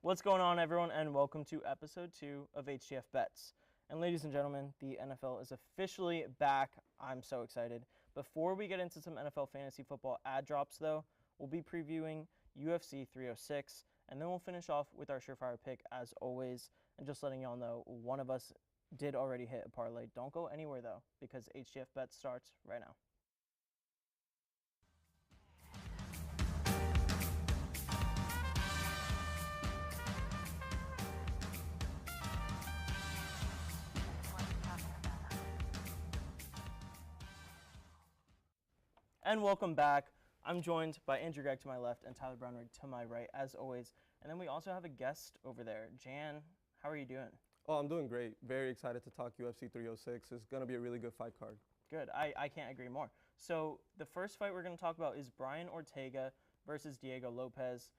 What's going on, everyone, and welcome to episode 2 of HTF Bets. And ladies and gentlemen, the NFL is officially back. I'm so excited. Before we get into some NFL fantasy football ad drops, though, we'll be previewing UFC 306, and then we'll finish off with our surefire pick, as always. And just letting y'all know, one of us did already hit a parlay. Don't go anywhere, though, because HTF Bets starts right now. And welcome back. I'm joined by Andrew Gregg to my left and Tyler Brownrigg to my right, as always. And then we also have a guest over there. Jan, how are you doing? Oh, I'm doing great. Very excited to talk UFC 306. It's going to be a really good fight card. Good. I can't agree more. So the first fight we're going to talk about is Brian Ortega versus Diego Lopez.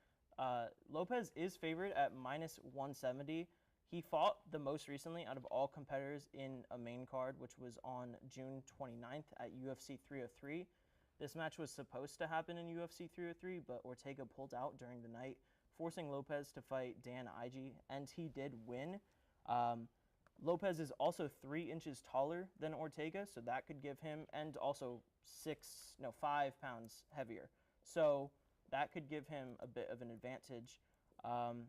Lopez is favored at minus 170. He fought the most recently out of all competitors in a main card, which was on June 29th at UFC 303. This match was supposed to happen in UFC 303, but Ortega pulled out during the night, forcing Lopez to fight Dan Ige, and he did win. Lopez is also 3 inches taller than Ortega, so that could give him, and also 5 pounds heavier. So that could give him a bit of an advantage. And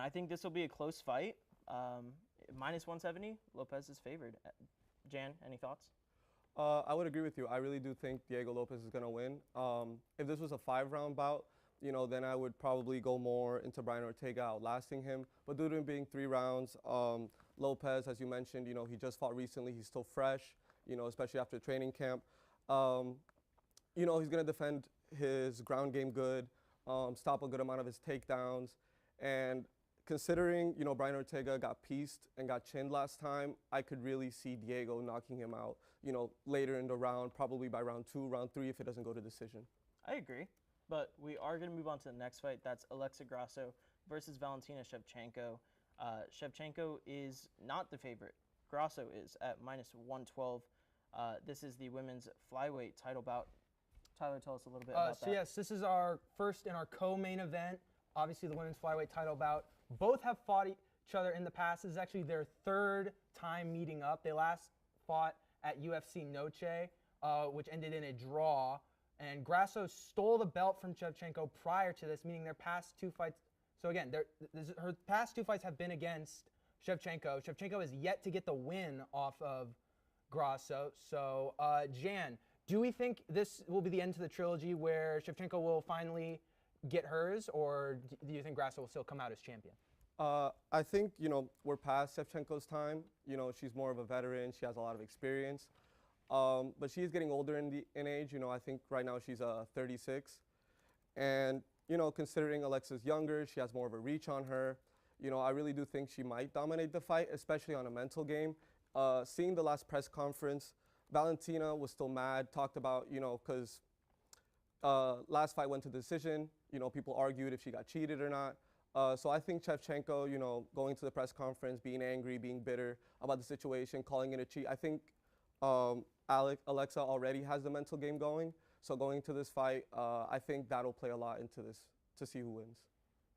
I think this will be a close fight. Minus 170, Lopez is favored. Jan, any thoughts? I would agree with you. I really do think Diego Lopez is going to win. If this was a 5-round bout, then I would probably go more into Brian Ortega outlasting him. But due to him being 3 rounds, Lopez, as you mentioned, he just fought recently. He's still fresh, especially after training camp. He's going to defend his ground game good, stop a good amount of his takedowns. And considering, Brian Ortega got pieced and got chinned last time, I could really see Diego knocking him out, later in the round, probably by round 2, round 3, if it doesn't go to decision. I agree, but we are going to move on to the next fight. That's Alexa Grasso versus Valentina Shevchenko. Shevchenko is not the favorite. Grasso is at minus 112. This is the women's flyweight title bout. Tyler, tell us a little bit about that. Yes, this is our first in our co-main event. Obviously, the women's flyweight title bout. Both have fought each other in the past. This is actually their 3rd time meeting up. They last fought at UFC Noche, which ended in a draw. And Grasso stole the belt from Shevchenko prior to this, meaning their past 2 fights. So again, her past 2 fights have been against Shevchenko. Shevchenko has yet to get the win off of Grasso. So, Jan, do we think this will be the end to the trilogy where Shevchenko will finally get hers, or do you think Grasso will still come out as champion? I think, we're past Shevchenko's time. She's more of a veteran. She has a lot of experience. But she is getting older in age. I think right now she's 36. And, considering Alexa's younger, she has more of a reach on her. I really do think she might dominate the fight, especially on a mental game. Seeing the last press conference, Valentina was still mad, talked about, because last fight went to decision. People argued if she got cheated or not. So I think Shevchenko, going to the press conference, being angry, being bitter about the situation, calling it a cheat. I think Alexa already has the mental game going. So going to this fight, I think that'll play a lot into this to see who wins.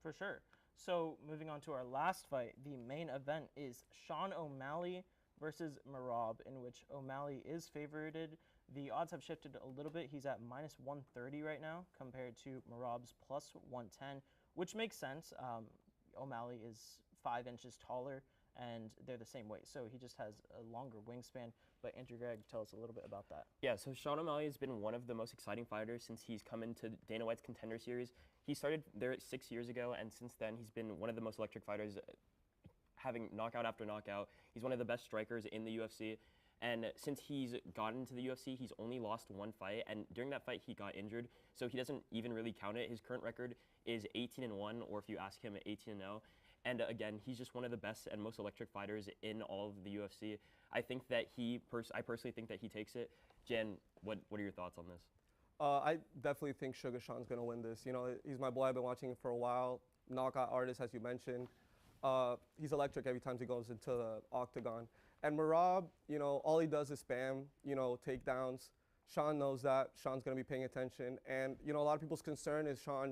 For sure. So moving on to our last fight, the main event is Sean O'Malley versus Merab, in which O'Malley is favorited. The odds have shifted a little bit. He's at minus 130 right now compared to Merab's plus 110, which makes sense. O'Malley is 5 inches taller, and they're the same weight, so he just has a longer wingspan. But Andrew Gregg, tell us a little bit about that. Yeah, so Sean O'Malley has been one of the most exciting fighters since he's come into Dana White's Contender Series. He started there 6 years ago, and since then he's been one of the most electric fighters, having knockout after knockout. He's one of the best strikers in the UFC. And since he's gotten into the UFC, he's only lost 1 fight. And during that fight, he got injured. So he doesn't even really count it. His current record is 18-1, or if you ask him, 18-0. And again, he's just one of the best and most electric fighters in all of the UFC. I think that I personally think that he takes it. Jen, what are your thoughts on this? I definitely think Sugar Sean's going to win this. He's my boy. I've been watching him for a while. Knockout artist, as you mentioned. He's electric every time he goes into the octagon. And Merab, all he does is spam, takedowns. Sean knows that. Sean's going to be paying attention. And, a lot of people's concern is Sean,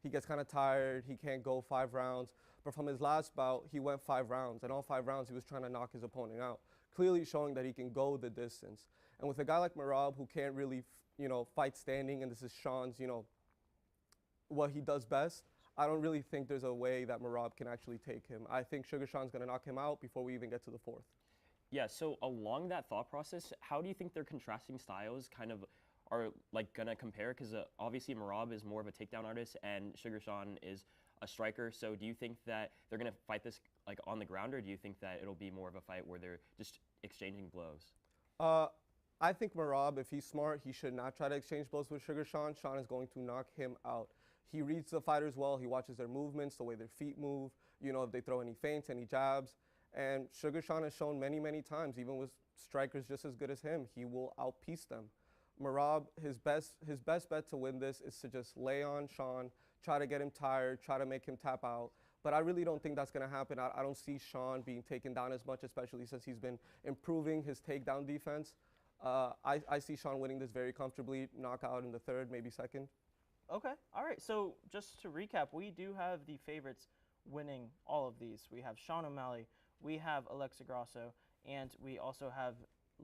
he gets kind of tired, he can't go 5 rounds. But from his last bout, he went 5 rounds, and all 5 rounds he was trying to knock his opponent out, clearly showing that he can go the distance. And with a guy like Merab who can't really, fight standing, and this is Sean's, what he does best, I don't really think there's a way that Merab can actually take him. I think Sugar Sean's going to knock him out before we even get to the 4th. Yeah, so along that thought process, how do you think their contrasting styles kind of are like gonna compare? Because obviously Merab is more of a takedown artist and Sugar Sean is a striker. So do you think that they're gonna fight this like on the ground, or do you think that it'll be more of a fight where they're just exchanging blows? I think Merab, if he's smart, he should not try to exchange blows with Sugar Sean. Sean is going to knock him out. He reads the fighters well. He watches their movements, the way their feet move, if they throw any feints, any jabs. And Sugar Sean has shown many, many times, even with strikers just as good as him, he will outpiece them. Merab, his best bet to win this is to just lay on Sean, try to get him tired, try to make him tap out. But I really don't think that's going to happen. I don't see Sean being taken down as much, especially since he's been improving his takedown defense. I see Sean winning this very comfortably, knockout in the 3rd, maybe 2nd. Okay, all right. So just to recap, we do have the favorites winning all of these. We have Sean O'Malley, we have Alexa Grasso, and we also have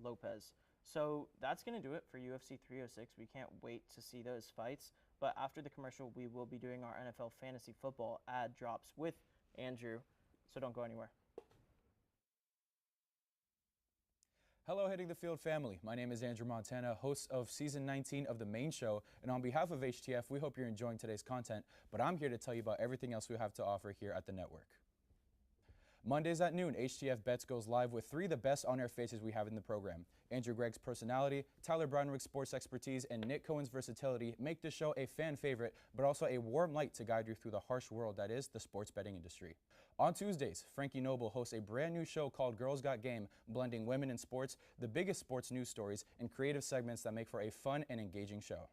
Lopez. So that's going to do it for UFC 306. We can't wait to see those fights. But after the commercial, we will be doing our NFL fantasy football ad drops with Andrew. So don't go anywhere. Hello, Hitting the Field family. My name is Andrew Montana, host of Season 19 of The Main Show. And on behalf of HTF, we hope you're enjoying today's content. But I'm here to tell you about everything else we have to offer here at the network. Mondays at noon, HTF Bets goes live with 3 of the best on-air faces we have in the program. Andrew Gregg's personality, Tyler Brownrick's sports expertise, and Nick Cohen's versatility make the show a fan favorite, but also a warm light to guide you through the harsh world that is the sports betting industry. On Tuesdays, Frankie Noble hosts a brand new show called Girls Got Game, blending women in sports, the biggest sports news stories, and creative segments that make for a fun and engaging show.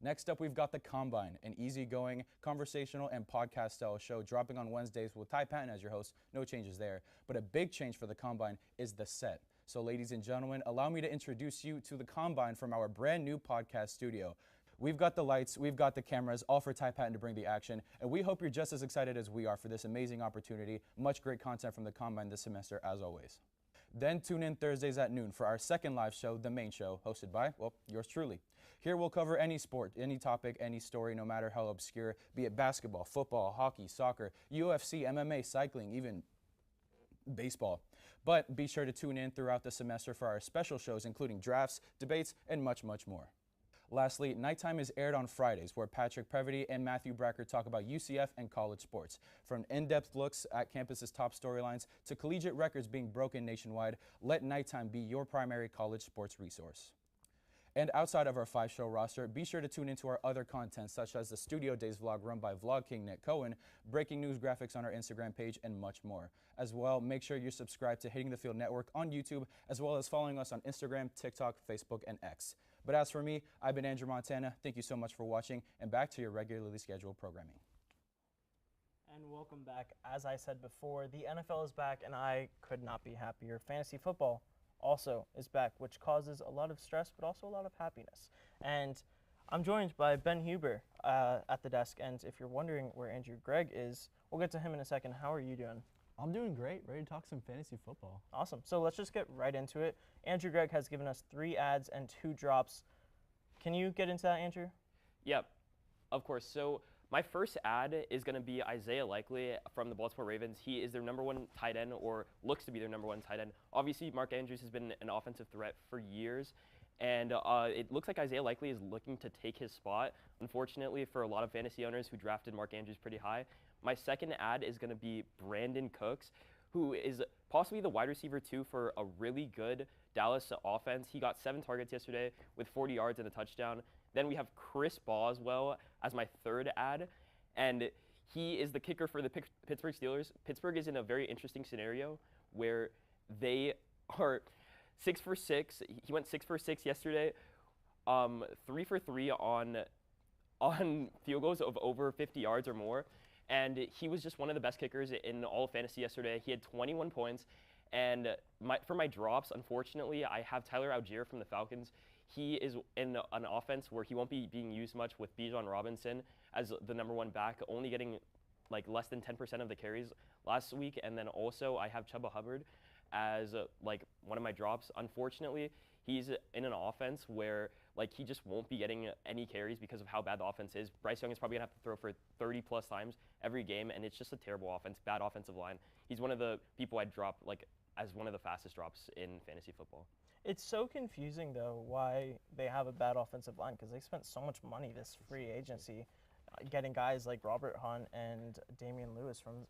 Next up, we've got The Combine, an easygoing, conversational, and podcast-style show dropping on Wednesdays with Ty Patton as your host. No changes there. But a big change for The Combine is the set. So ladies and gentlemen, allow me to introduce you to The Combine from our brand new podcast studio. We've got the lights, we've got the cameras, all for Ty Patton to bring the action, and we hope you're just as excited as we are for this amazing opportunity. Much great content from The Combine this semester, as always. Then tune in Thursdays at noon for our second live show, The Main Show, hosted by, well, yours truly. Here we'll cover any sport, any topic, any story, no matter how obscure, be it basketball, football, hockey, soccer, UFC, MMA, cycling, even baseball. But be sure to tune in throughout the semester for our special shows, including drafts, debates, and much, much more. Lastly, Nighttime is aired on Fridays, where Patrick Previty and Matthew Bracker talk about UCF and college sports. From in-depth looks at campus's top storylines to collegiate records being broken nationwide, let Nighttime be your primary college sports resource. And outside of our 5-show roster, be sure to tune into our other content, such as the Studio Days vlog run by Vlog King Nick Cohen, breaking news graphics on our Instagram page, and much more. As well, make sure you're subscribed to Hitting the Field Network on YouTube, as well as following us on Instagram, TikTok, Facebook, and X. But as for me, I've been Andrew Montana. Thank you so much for watching, and back to your regularly scheduled programming. And welcome back. As I said before, the NFL is back, and I could not be happier. Fantasy football also is back, which causes a lot of stress, but also a lot of happiness. And I'm joined by Ben Huber at the desk, and if you're wondering where Andrew Gregg is, we'll get to him in a second. How are you doing? I'm doing great, ready to talk some fantasy football. Awesome. So let's just get right into it. Andrew Gregg has given us 3 ads and 2 drops. Can you get into that, Andrew? Yep, of course. So my first ad is going to be Isaiah Likely from the Baltimore Ravens. He is their #1 tight end, or looks to be their #1 tight end. Obviously, Mark Andrews has been an offensive threat for years, and it looks like Isaiah Likely is looking to take his spot, unfortunately, for a lot of fantasy owners who drafted Mark Andrews pretty high. My second ad is going to be Brandon Cooks, who is possibly the wide receiver 2 for a really good Dallas offense. He got 7 targets yesterday with 40 yards and a touchdown. Then we have Chris Boswell as my third ad, and he is the kicker for the Pittsburgh Steelers. Pittsburgh is in a very interesting scenario where they are 6 for 6. He went 6 for 6 yesterday, 3 for 3 on field goals of over 50 yards or more. And he was just one of the best kickers in all of fantasy yesterday. He had 21 points. And for my drops, unfortunately, I have Tyler Algier from the Falcons. he is in an offense where he won't be being used much with Bijan Robinson as the #1 back, only getting like less than 10% of the carries last week. And then also I have Chuba Hubbard as like one of my drops. Unfortunately, he's in an offense where like he just won't be getting any carries because of how bad the offense is. Bryce Young is probably gonna have to throw for 30 plus times every game, and it's just a terrible offense, bad offensive line. He's one of the people I'd drop like as one of the fastest drops in fantasy football. It's so confusing, though, why they have a bad offensive line, because they spent so much money this free agency getting guys like Robert Hunt and Damian Lewis from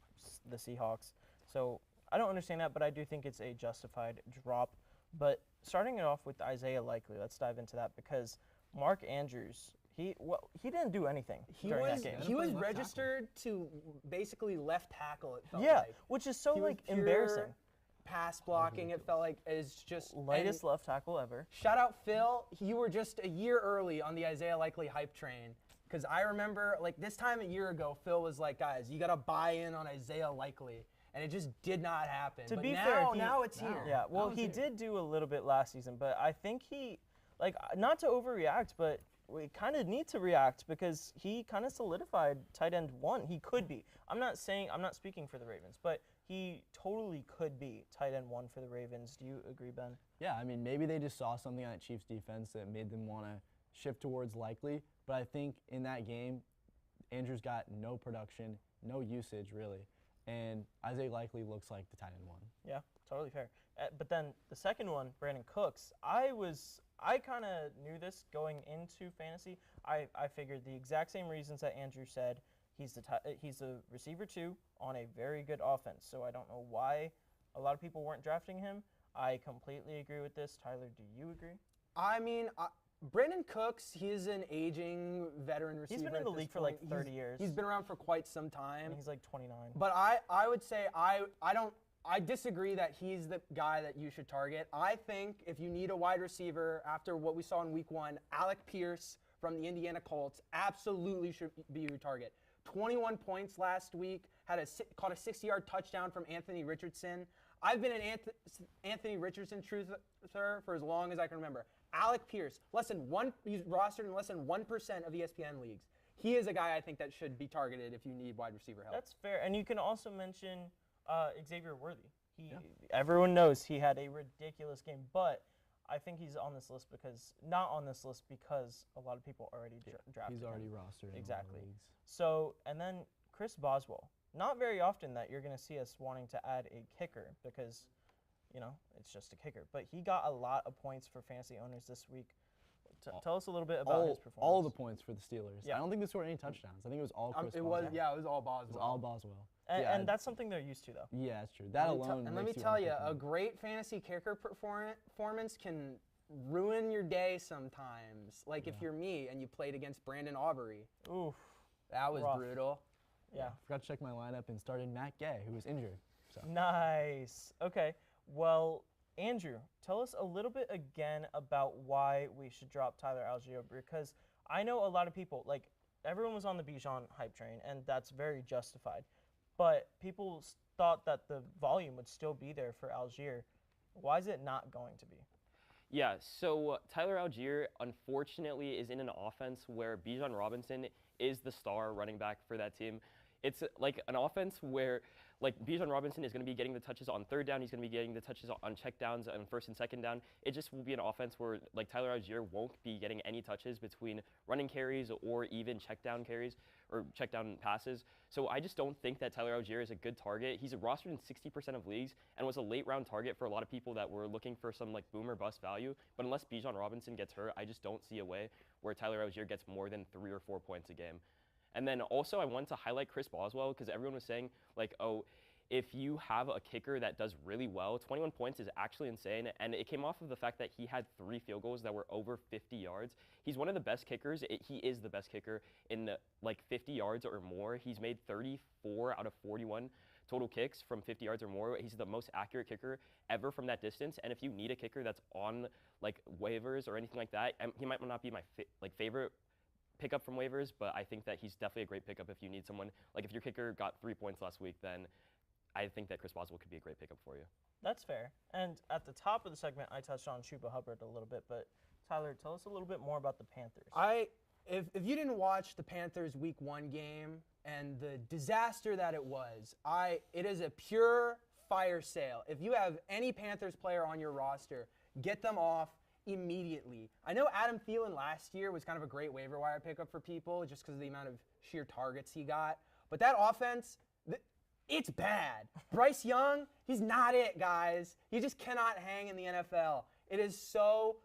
the Seahawks. So I don't understand that, but I do think it's a justified drop. But starting it off with Isaiah Likely, let's dive into that, because Mark Andrews, he didn't do anything during that game. He was registered to basically left tackle, it felt Yeah, like. which is so He was like pure embarrassing. Pass blocking, it felt like is just Lightest and left tackle ever. shout out Phil, you were just a year early on the Isaiah Likely hype train. Because I remember, like this time a year ago, Phil was like, guys, you got to buy in on Isaiah Likely. And it just did not happen. To but be now, fair, now it's here. Yeah, well, he did do a little bit last season, but I think he, like, not to overreact, but we kind of need to react because he kind of solidified tight end 1. He could be. I'm not speaking for the Ravens, but he totally could be tight end 1 for the Ravens. Do you agree, Ben? Yeah, I mean, maybe they just saw something on that Chiefs defense that made them want to shift towards Likely. But I think in that game, Andrews got no production, no usage really. And Isaiah Likely looks like the tight end 1. Yeah, totally fair. But then the second one, Brandon Cooks, I kind of knew this going into fantasy. I figured the exact same reasons that Andrew said. He's the receiver 2 on a very good offense. So I don't know why a lot of people weren't drafting him. I completely agree with this. Tyler, do you agree? I mean, Brandon Cooks, he's an aging veteran receiver. He's been in the league for like 30 years. He's been around for quite some time. And he's like 29. But I would say I disagree that he's the guy that you should target. I think if you need a wide receiver after what we saw in week 1, Alec Pierce from the Indiana Colts absolutely should be your target. 21 points last week, caught a 60-yard touchdown from Anthony Richardson. I've been an Anthony Richardson truther for as long as I can remember. Alec Pierce, he's rostered in less than 1% of ESPN leagues. He is a guy I think that should be targeted if you need wide receiver help. That's fair. And you can also mention Xavier Worthy. Everyone knows he had a ridiculous game, but I think he's on this list not on this list because a lot of people already drafted He's already him. rostered Exactly. in all the leagues. So, and then Chris Boswell. Not very often that you're going to see us wanting to add a kicker because, it's just a kicker. But he got a lot of points for fantasy owners this week. Tell us a little bit about his performance. All the points for the Steelers. Yeah. I don't think they scored any touchdowns. I think it was all Chris It Boswell. was all Boswell. It was all Boswell. And that's something they're used to, though. Yeah, that's true. That alone And let me makes tell you, want to a pick him. great fantasy kicker performance can ruin your day sometimes. Like if you're me and you played against Brandon Aubrey. Oof. That was Rough. brutal. Yeah. I forgot to check my lineup and started Matt Gay, who was injured. So. Nice. Okay. Well, Andrew, tell us a little bit again about why we should drop Tyler Algier, because I know a lot of people, like everyone was on the Bijan hype train, and that's very justified. But people thought that the volume would still be there for Algier. Why is it not going to be? Yeah, so Tyler Algier, unfortunately, is in an offense where Bijan Robinson is the star running back for that team. It's like an offense where like Bijan Robinson is going to be getting the touches on third down. He's going to be getting the touches on check downs and first and second down. It just will be an offense where like Tyler Algier won't be getting any touches between running carries or even check down carries or check down passes. So I just don't think that Tyler Algier is a good target. He's rostered in 60% of leagues and was a late round target for a lot of people that were looking for some like boom or bust value. But unless Bijan Robinson gets hurt, I just don't see a way where Tyler Algier gets more than 3 or 4 points a game. And then also I want to highlight Chris Boswell because everyone was saying like, oh, if you have a kicker that does really well, 21 points is actually insane. And it came off of the fact that he had 3 field goals that were over 50 yards. He's one of the best kickers. He is the best kicker in like 50 yards or more. He's made 34 out of 41 total kicks from 50 yards or more. He's the most accurate kicker ever from that distance. And if you need a kicker that's on like waivers or anything like that, he might not be my favorite pickup from waivers, but I think that he's definitely a great pickup if you need someone. Like if your kicker got 3 points last week, then I think that Chris Boswell could be a great pickup for you. That's fair. And at the top of the segment, I touched on Chuba Hubbard a little bit, but Tyler, tell us a little bit more about the Panthers. If you didn't watch the Panthers Week 1 game and the disaster that it was, it is a pure fire sale. If you have any Panthers player on your roster, get them off immediately. I know Adam Thielen last year was kind of a great waiver wire pickup for people just because of the amount of sheer targets he got. But that offense, it's bad. Bryce Young, he's not it, guys. He just cannot hang in the NFL. It is so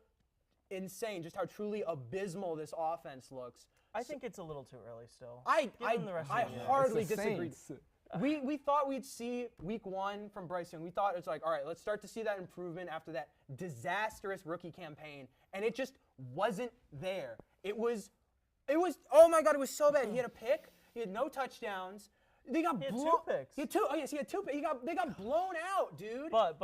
insane just how truly abysmal this offense looks. I think it's a little too early still. I Give them the rest of the year. hardly It's the disagree. Saints. We thought we'd see Week 1 from Bryce Young. We thought it's like, all right, let's start to see that improvement after that disastrous rookie campaign, and it just wasn't there. It was. Oh my God, it was so bad. He had a pick. He had no touchdowns. They got He had blown. 2 picks. He had 2. Oh yes, he had 2 picks. They got blown out, dude. But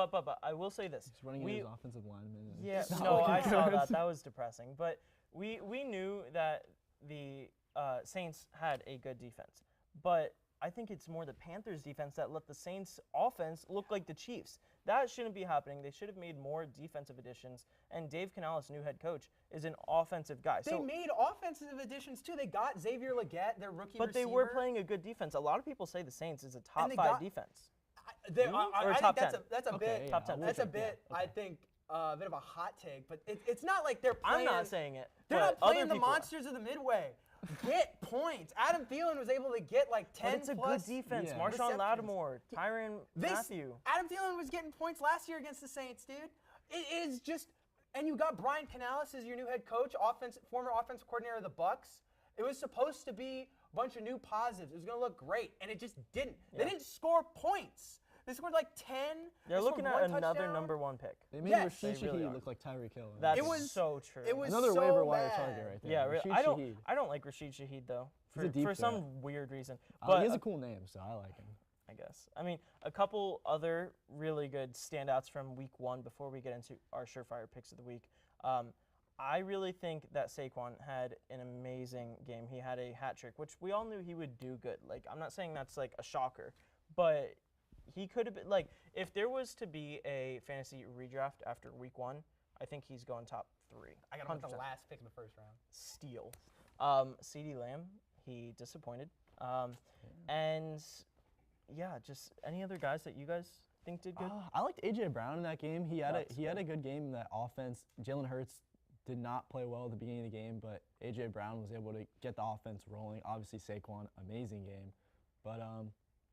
I will say this. He's running into his offensive lineman. and Yeah, it's not no, looking I saw good. that. That was depressing. But we knew that the Saints had a good defense. But I think it's more the Panthers defense that let the Saints offense look like the Chiefs. That shouldn't be happening. They should have made more defensive additions. And Dave Canales, new head coach, is an offensive guy. They made offensive additions too. They got Xavier Legette, their rookie but they receiver. were playing a good defense. A lot of people say the Saints is a top they 5 got- defense. I top think 10. that's a Okay, bit. yeah, Top 10. That's a Yeah, bit. okay. I think a bit of a hot take, but it's not like they're playing. I'm not saying it. They're but not playing other the people are. monsters of the Midway. Get points. Adam Thielen was able to get like 10 But it's a plus. good defense. Yeah. Marshawn receptions. Lattimore, Tyrann Matthew. Adam Thielen was getting points last year against the Saints, dude. It is just, and you got Brian Canales as your new head coach, former offensive coordinator of the Bucks. It was supposed to be a bunch of new positives. It was going to look great, and it just didn't. They didn't score points. They scored like 10. They're They looking scored at one another touchdown. #1 pick. They made Yes, Rashid they really Shaheed are. look like Tyreek Hill. That's It was- so true. It was Another so waiver wire bad. target right there. Yeah, Rashid I Shaheed. don't like Rashid Shaheed though. He's a For deep some threat. weird reason. He But has a cool name, so I like him. I guess. I mean, a couple other really good standouts from Week 1 before we get into our surefire picks of the week. I really think that Saquon had an amazing game. He had a hat trick, which we all knew he would do good. Like, I'm not saying that's like a shocker, but he could have been like, if there was to be a fantasy redraft after Week 1, I think he's going top 3. I got him with the last pick in the first round. Steal. CeeDee Lamb, he disappointed. And yeah, just any other guys that you guys think did good? I liked AJ Brown in that game. He had That's a good game in that offense. Jalen Hurts did not play well at the beginning of the game, but AJ Brown was able to get the offense rolling. Obviously Saquon, amazing game. But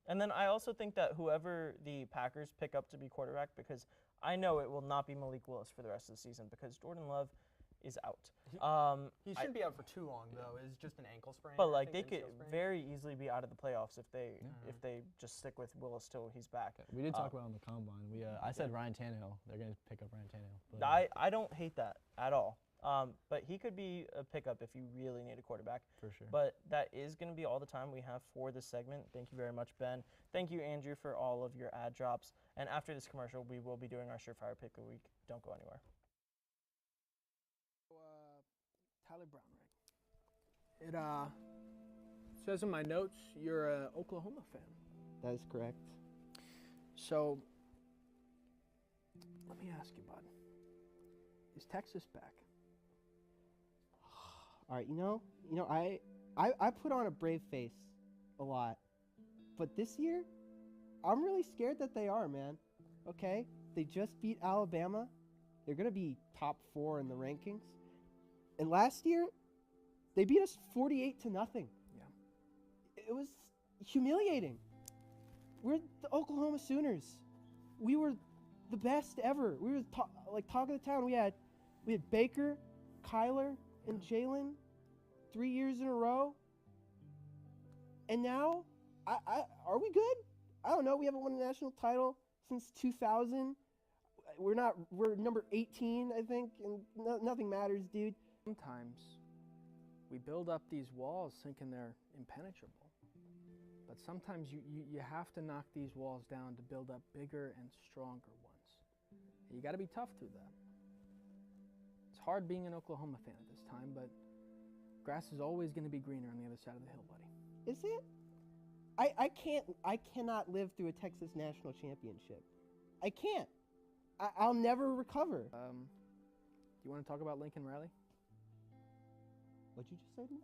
And then I also think that whoever the Packers pick up to be quarterback, because I know it will not be Malik Willis for the rest of the season because Jordan Love is out. He shouldn't be out for too long, though. It's just an ankle sprain. But I like they think, could MCL sprain. very easily be out of the playoffs if they just stick with Willis till he's back. we did talk about it on the combine. I said Ryan Tannehill. They're going to pick up Ryan Tannehill. But, I don't hate that at all. But he could be a pickup if you really need a quarterback. for sure. But that is going to be all the time we have for this segment. Thank you very much, Ben. Thank you, Andrew, for all of your ad drops. And after this commercial, we will be doing our surefire pick of the week. Don't go anywhere. Tyler Brown, right? It says in my notes you're an Oklahoma fan. That is correct. So let me ask you, bud. Is Texas back? All right, I put on a brave face a lot, but this year, I'm really scared that they are, man. Okay, they just beat Alabama. They're gonna be top 4 in the rankings. And last year, they beat us 48-0. Yeah. It was humiliating. We're the Oklahoma Sooners. We were the best ever. We were talk of the town. We had Baker, Kyler, and Jalen 3 years in a row. And now, are we good? I don't know. We haven't won a national title since 2000. We're number 18, I think, and nothing matters, dude. Sometimes we build up these walls thinking they're impenetrable. But sometimes you have to knock these walls down to build up bigger and stronger ones. You got to be tough through that. It's hard being an Oklahoma fan at this time, but grass is always going to be greener on the other side of the hill, buddy. Is it? I cannot live through a Texas national championship. I can't. I'll never recover. you want to talk about Lincoln Riley? What'd you just say to me?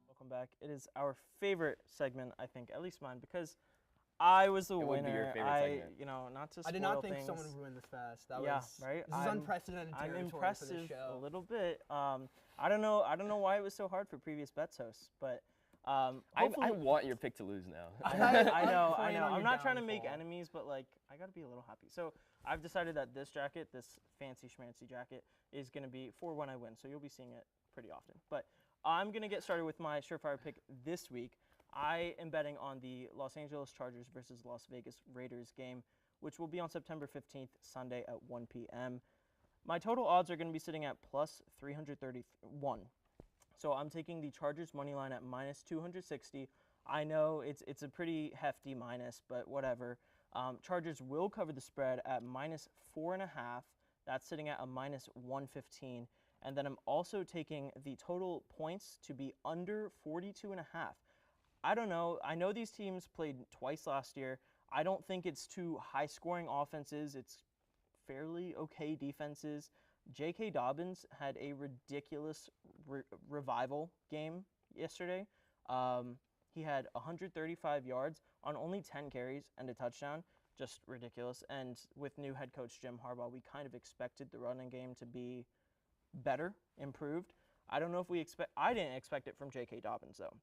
Welcome back. It is our favorite segment, I think, at least mine, because I was the It would be your winner. favorite segment. You know, not to spoil I did not think things. someone would win this fast. That Yeah, was right? This is unprecedented I'm territory for impressive this show. a little bit. I don't know why it was so hard for previous bets hosts, but I hopefully, want your pick to lose now. I know. I'm I praying know. on I'm your not trying to make downfall. enemies, but like I gotta be a little happy. So I've decided that this jacket, this fancy schmancy jacket, is gonna be for when I win. So you'll be seeing it pretty often. But I'm gonna get started with my surefire pick this week. I am betting on the Los Angeles Chargers versus Las Vegas Raiders game, which will be on September 15th, Sunday at 1 p.m. My total odds are going to be sitting at plus 331. So I'm taking the Chargers money line at minus 260. I know it's a pretty hefty minus, but whatever. Chargers will cover the spread at minus 4.5. That's sitting at a minus 115. And then I'm also taking the total points to be under 42.5. I don't know. I know these teams played twice last year. I don't think it's two high-scoring offenses. It's fairly okay defenses. J.K. Dobbins had a ridiculous revival game yesterday. He had 135 yards on only 10 carries and a touchdown. Just ridiculous. And with new head coach Jim Harbaugh, we kind of expected the running game to be better, improved. I don't know if I didn't expect it from J.K. Dobbins, though.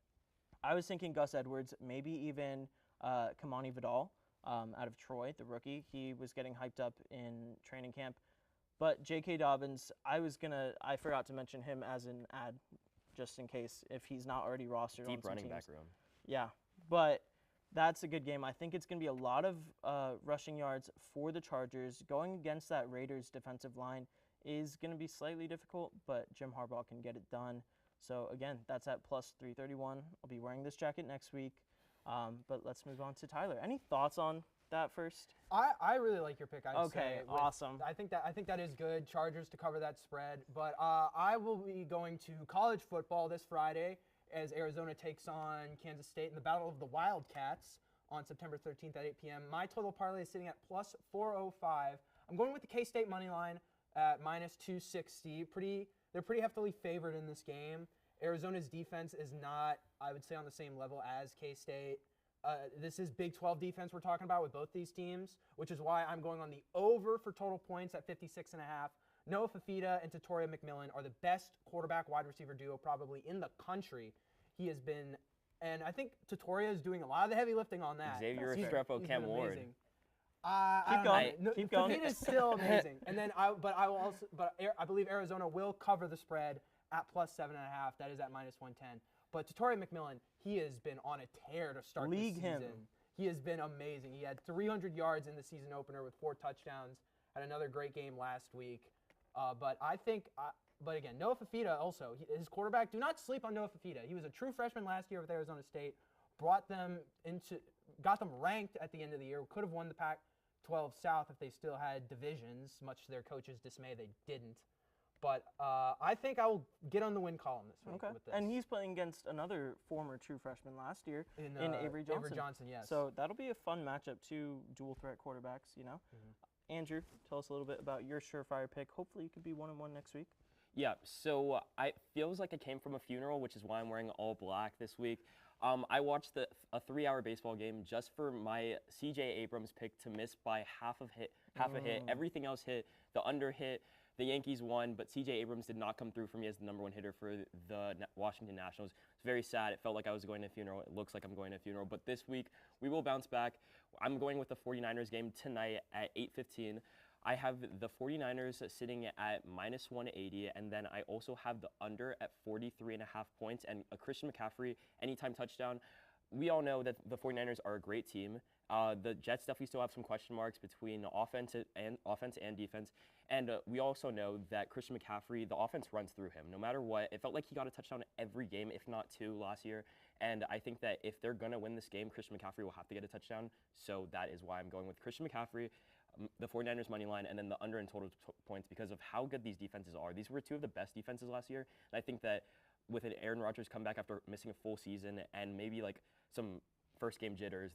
I was thinking Gus Edwards, maybe even Kamani Vidal out of Troy, the rookie. He was getting hyped up in training camp. But J.K. Dobbins, I forgot to mention him as an ad, just in case, if he's not already rostered on Deep some running teams. back room. Yeah, but that's a good game. I think it's going to be a lot of rushing yards for the Chargers. Going against that Raiders defensive line is going to be slightly difficult, but Jim Harbaugh can get it done. So again, that's at plus 331. I'll be wearing this jacket next week. But let's move on to Tyler. Any thoughts on that first? I really like your pick. I'd Okay, say, awesome. I think that is good. Chargers to cover that spread. But I will be going to college football this Friday as Arizona takes on Kansas State in the Battle of the Wildcats on September 13th at 8 p.m. My total parlay is sitting at plus 405. I'm going with the K-State money line at minus 260. They're pretty heftily favored in this game. Arizona's defense is not, I would say, on the same level as K-State. This is Big 12 defense we're talking about with both these teams, which is why I'm going on the over for total points at 56.5. Noah Fafita and Tatoria McMillan are the best quarterback wide receiver duo probably in the country. He has been, and I think Tatoria is doing a lot of the heavy lifting on that. Xavier He's Restrepo, been Cam Ward. amazing. Keep going. Keep going. Fafita is still amazing. And then I believe Arizona will cover the spread at plus 7.5. That is at minus 110. But Tatoria McMillan, he has been on a tear to start League this him. season. He has been amazing. He had 300 yards in the season opener with 4 touchdowns. Had another great game last week. But again, Noah Fafita also, his quarterback, do not sleep on Noah Fafita. He was a true freshman last year with Arizona State, got them ranked at the end of the year, could have won the Pac-12 South if they still had divisions, much to their coach's dismay, they didn't. But I think I will get on the win column this week with this. And he's playing against another former true freshman last year in Avery Johnson. Avery Johnson, yes. So that'll be a fun matchup, two dual threat quarterbacks, you know. Mm-hmm. Andrew, tell us a little bit about your surefire pick. Hopefully you could be 1-1 next week. Yeah, so I feels like I came from a funeral, which is why I'm wearing all black this week. I watched a 3-hour baseball game just for my C.J. Abrams pick to miss by half a hit. Everything else hit. The under hit. The Yankees won, but C.J. Abrams did not come through for me as the number 1 hitter for the Washington Nationals. It's very sad. It felt like I was going to a funeral. It looks like I'm going to a funeral. But this week, we will bounce back. I'm going with the 49ers game tonight at 8:15. I have the 49ers sitting at minus 180, and then I also have the under at 43.5 points and a Christian McCaffrey anytime touchdown. We all know that the 49ers are a great team. The Jets definitely still have some question marks between offense and defense. And we also know that Christian McCaffrey, the offense runs through him. No matter what, it felt like he got a touchdown every game, if not 2 last year. And I think that if they're going to win this game, Christian McCaffrey will have to get a touchdown. So that is why I'm going with Christian McCaffrey, the 49ers money line, and then the under in total points because of how good these defenses are. These were 2 of the best defenses last year. And I think that with an Aaron Rodgers comeback after missing a full season and maybe like some first game jitters,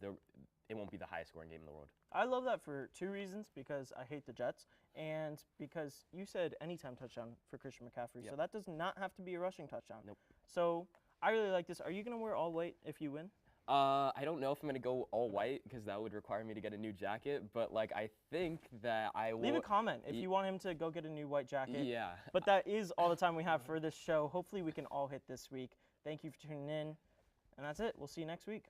it won't be the highest scoring game in the world. I love that for 2 reasons, because I hate the Jets and because you said anytime touchdown for Christian McCaffrey. Yep. So that does not have to be a rushing touchdown. Nope. So I really like this. Are you going to wear all white if you win? I don't know if I'm gonna go all white because that would require me to get a new jacket. But like, I think that I will. Leave a comment if you want him to go get a new white jacket. Yeah. But that is all the time we have for this show. Hopefully we can all hit this week. Thank you for tuning in. And that's it. We'll see you next week.